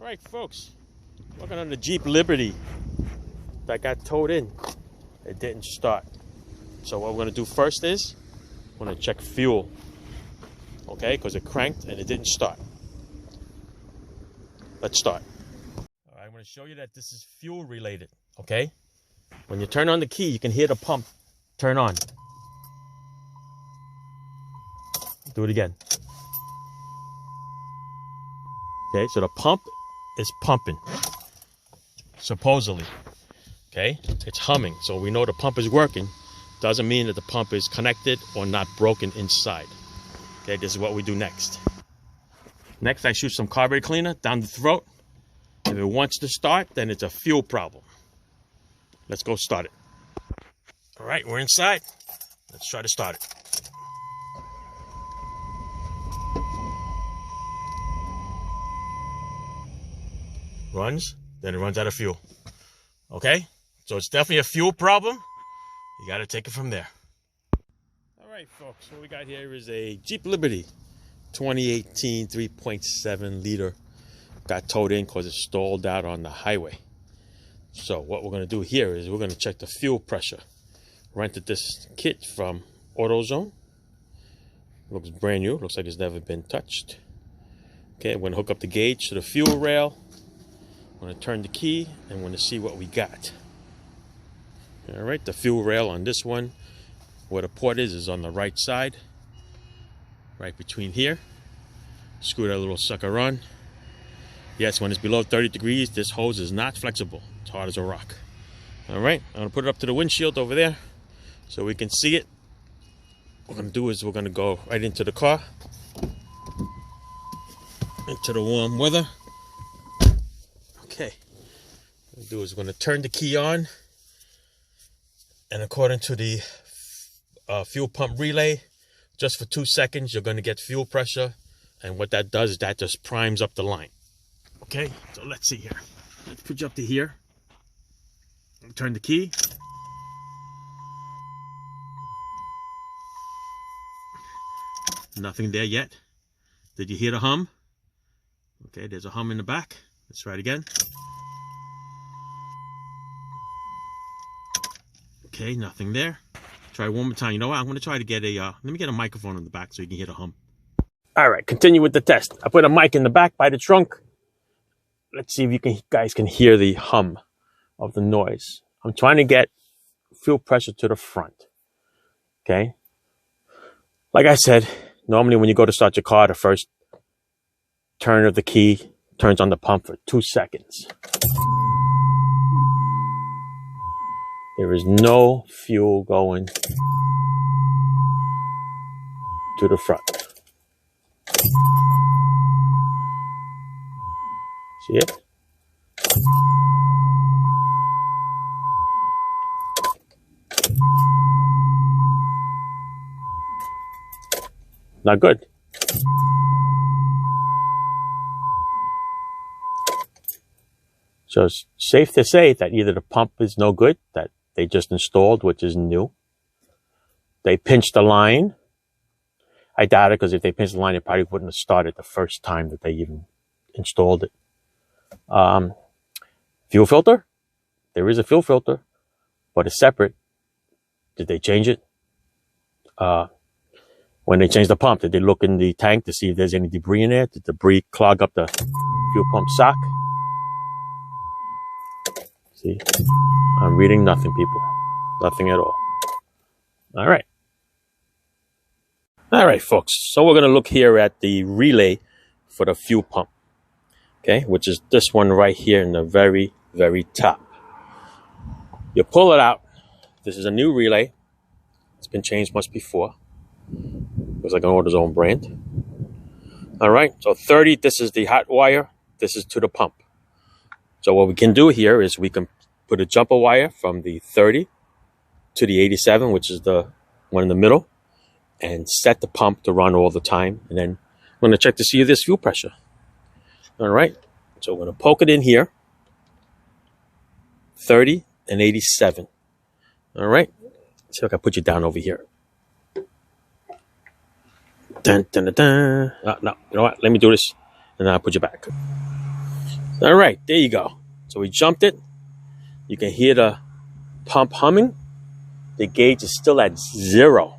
right, folks, working on the Jeep Liberty that got towed in. It didn't start. So what we're going to do first is we're going to check fuel. Okay, because it cranked and it didn't start. Let's start. All right, I'm going to show you that this is fuel related. Okay, when you turn on the key, you can hear the pump turn on. Do it again. Okay, so the pump is pumping, supposedly. Okay, it's humming, so we know the pump is working. Doesn't mean that the pump is connected or not broken inside. Okay, this is what we do next. Next, I shoot some carburetor cleaner down the throat. If it wants to start, then it's a fuel problem. Let's go start it. All right, we're inside. Let's try to start it. Runs, then it runs out of fuel. Okay, so it's definitely a fuel problem. You got to take it from there. All right, folks, what we got here is a Jeep Liberty 2018 3.7 liter. Got towed in because it stalled out on the highway. So what we're going to do here is we're going to check the fuel pressure. Rented this kit from AutoZone. Looks brand new. Looks like it's never been touched. Okay, I'm going to hook up the gauge to the fuel rail. I'm going to turn the key and want to see what we got. All right, the fuel rail on this one, where the port is on the right side, right between here. Screw that little sucker on. Yes, when it's below 30 degrees, this hose is not flexible. It's hard as a rock. All right, I'm going to put it up to the windshield over there so we can see it. What we're going to do is we're going to go right into the car, into the warm weather. Okay, what we'll do is we're going to turn the key on, and according to the fuel pump relay, just for 2 seconds you're going to get fuel pressure, and what that does is that just primes up the line. Okay, so let's see here. Let's put you up to here. Turn the key. Nothing there yet. Did you hear the hum? Okay, there's a hum in the back. Let's try it again. Okay, nothing there. Try one more time. You know what? I'm going to try to get a, let me get a microphone in the back so you can hear the hum. All right, continue with the test. I put a mic in the back by the trunk. Let's see if you guys can hear the hum of the noise. I'm trying to get fuel pressure to the front. Okay. Like I said, normally when you go to start your car, the first turn of the key turns on the pump for 2 seconds. There is no fuel going to the front. See it? Not good. So it's safe to say that either the pump is no good, that they just installed, which is new. They pinched the line. I doubt it, because if they pinched the line, it probably wouldn't have started the first time that they even installed it. Fuel filter. There is a fuel filter, but it's separate. Did they change it? When they changed the pump, did they look in the tank to see if there's any debris in there? Did debris clog up the fuel pump sock? See, I'm reading nothing, people. Nothing at all. All right. All right, folks. So we're going to look here at the relay for the fuel pump. Okay, which is this one right here in the very, very top. You pull it out. This is a new relay. It's been changed much before. Looks like an AutoZone brand. All right, so 30, this is the hot wire. This is to the pump. So what we can do here is we can put a jumper wire from the 30 to the 87, which is the one in the middle, and set the pump to run all the time. And then we're going to check to see if there's fuel pressure. All right, so we're going to poke it in here, 30 and 87. All right, see if I can put you down over here. Dun, dun, dun, dun. No, you know what? Let me do this, and then I'll put you back. All right, there you go. So we jumped it. You can hear the pump humming. The gauge is still at 0.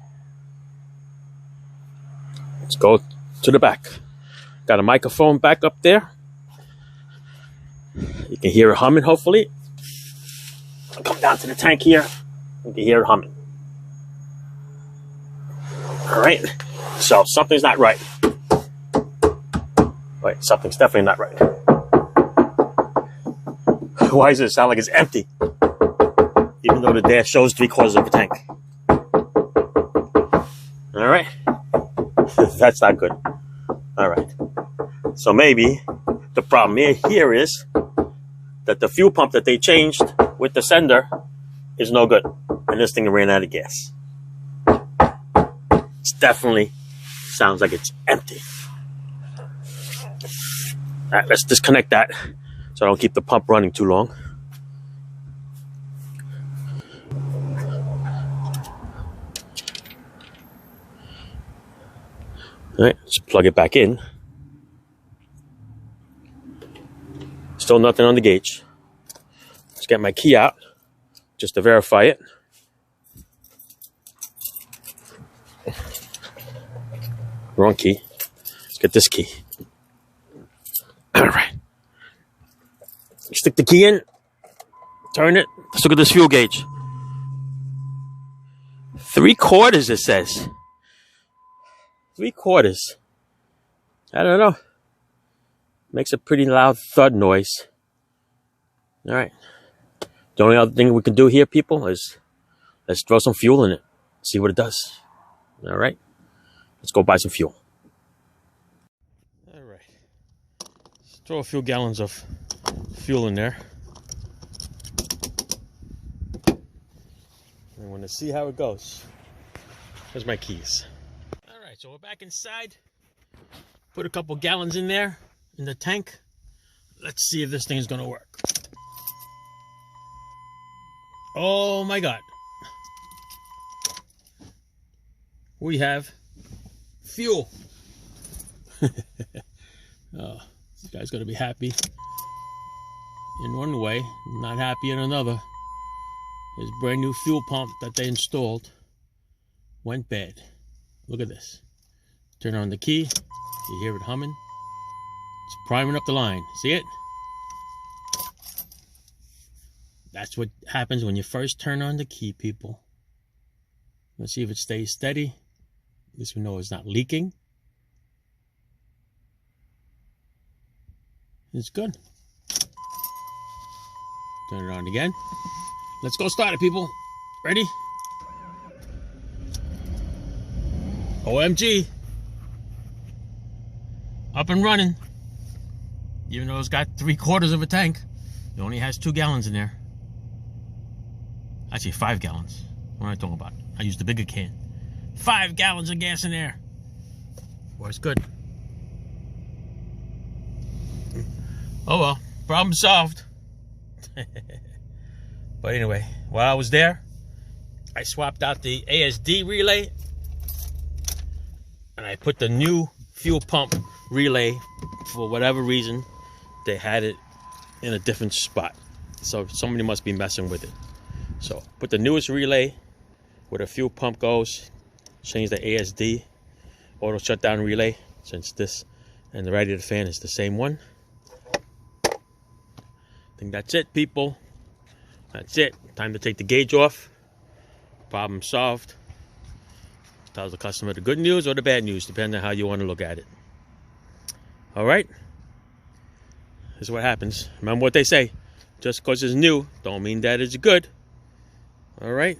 Let's go to the back. Got a microphone back up there. You can hear it humming, hopefully. I'll come down to the tank here. You can hear it humming. All right. So something's not right. Wait, something's definitely not right. Why does it sound like it's empty? Even though the dash shows 3/4 of a tank. All right. That's not good. All right. So maybe the problem here is that the fuel pump that they changed with the sender is no good. And this thing ran out of gas. It definitely sounds like it's empty. All right, let's disconnect that so I don't keep the pump running too long. All right, let's plug it back in. Still nothing on the gauge. Let's get my key out just to verify it. Wrong key. Let's get this key. All right. Stick the key in. Turn it. Let's look at this fuel gauge. 3/4 it says. 3/4. I don't know. Makes a pretty loud thud noise. All right. The only other thing we can do here, people, is let's throw some fuel in it. See what it does. All right. Let's go buy some fuel. All right. Let's throw a few gallons of fuel in there. I want to see how it goes. Here's my keys. All right, so we're back inside. Put a couple gallons in there in the tank. Let's see if this thing is going to work. Oh my God. We have fuel. Oh, this guy's going to be happy in one way, not happy in another. His brand new fuel pump that they installed went bad. Look at this. Turn on the key. You hear it humming. It's priming up the line. See it? That's what happens when you first turn on the key, people. Let's see if it stays steady. At least we know it's not leaking. It's good. Turn it on again. Let's go start it, people. Ready? OMG. Up and running. Even though it's got 3/4 of a tank, it only has 2 gallons in there. Actually, 5 gallons. What am I talking about? I used the bigger can. 5 gallons of gas in there. Boy, it's good. Oh well, problem solved. But anyway, while I was there, I swapped out the ASD relay and I put the new fuel pump relay. For whatever reason, they had it in a different spot, so somebody must be messing with it. So put the newest relay where the fuel pump goes, change the ASD auto shutdown relay, since this and the radiator fan is the same one. I think that's it, people. That's it. Time to take the gauge off. Problem solved. Tell the customer the good news or the bad news, depending on how you want to look at it. All right? This is what happens. Remember what they say. Just because it's new, don't mean that it's good. All right?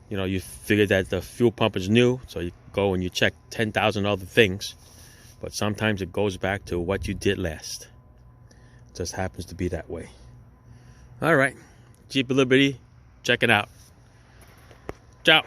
You know, you figure that the fuel pump is new, so you go and you check 10,000 other things. But sometimes it goes back to what you did last. It just happens to be that way. All right. Jeep Liberty, check it out. Ciao.